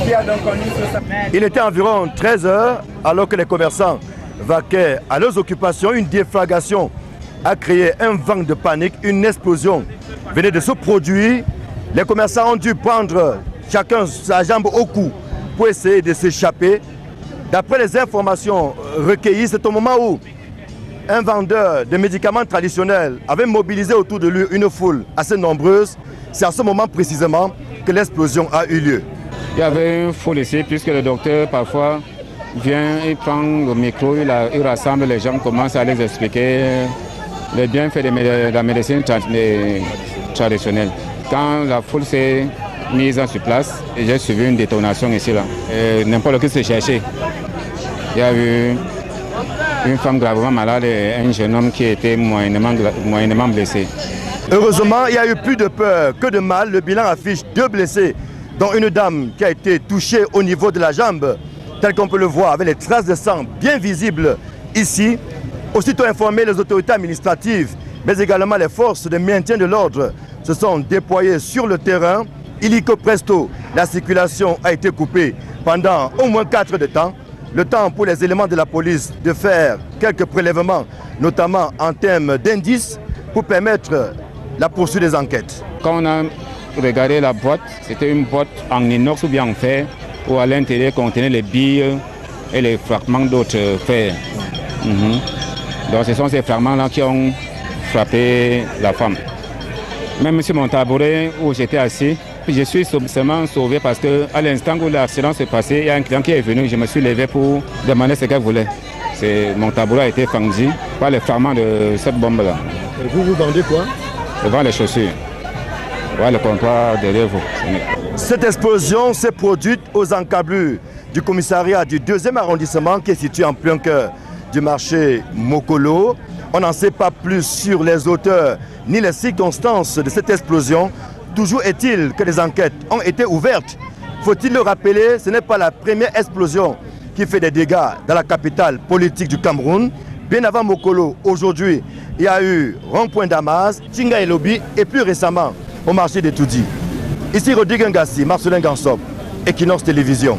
qui a donc connu ça. Il était environ 13 h alors que les commerçants vaquaient à leurs occupations. Une déflagration a créé un vent de panique, une explosion venait de se produire. Les commerçants ont dû prendre chacun sa jambe au cou pour essayer de s'échapper. D'après les informations recueillies, c'est au moment où un vendeur de médicaments traditionnels avait mobilisé autour de lui une foule assez nombreuse. C'est à ce moment précisément que l'explosion a eu lieu. Il y avait une foule ici, puisque le docteur parfois vient et prend le micro, il rassemble les gens, commence à les expliquer les bienfaits de la médecine traditionnelle. Quand la foule s'est mise sur place, j'ai suivi une détonation ici. N'importe qui s'est cherché. Il y a eu une femme gravement malade et un jeune homme qui était moyennement blessé. Heureusement, il y a eu plus de peur que de mal. Le bilan affiche 2 blessés, dont une dame qui a été touchée au niveau de la jambe, tel qu'on peut le voir avec les traces de sang bien visibles ici. Aussitôt informé, les autorités administratives, mais également les forces de maintien de l'ordre se sont déployées sur le terrain. Illico presto, la circulation a été coupée pendant au moins 4 heures de temps. Le temps pour les éléments de la police de faire quelques prélèvements, notamment en termes d'indices, pour permettre la poursuite des enquêtes. Quand on a regardé la boîte, c'était une boîte en inox ou bien en fer, où à l'intérieur contenait les billes et les fragments d'autres fers. Donc ce sont ces fragments-là qui ont frappé la femme. Même sur mon tabouret où j'étais assis, je suis seulement sauvé parce qu'à l'instant où l'accident s'est passé, il y a un client qui est venu, je me suis levé pour demander ce qu'elle voulait. Mon tabouret a été fendu par les fragments de cette bombe-là. Et vous vendez quoi? Je vends les chaussures. Voilà le comptoir derrière vous. Cette explosion s'est produite aux encablures du commissariat du 2e arrondissement qui est situé en plein cœur du marché Mokolo. On n'en sait pas plus sur les auteurs ni les circonstances de cette explosion. Toujours est-il que des enquêtes ont été ouvertes. Faut-il le rappeler, ce n'est pas la première explosion qui fait des dégâts dans la capitale politique du Cameroun. Bien avant Mokolo, aujourd'hui, il y a eu Rond-Point Damas, Tinga et Lobby et plus récemment au marché des Toudi. Ici Rodrigue Ngassi, Marcelin Gansop, Equinox Télévision.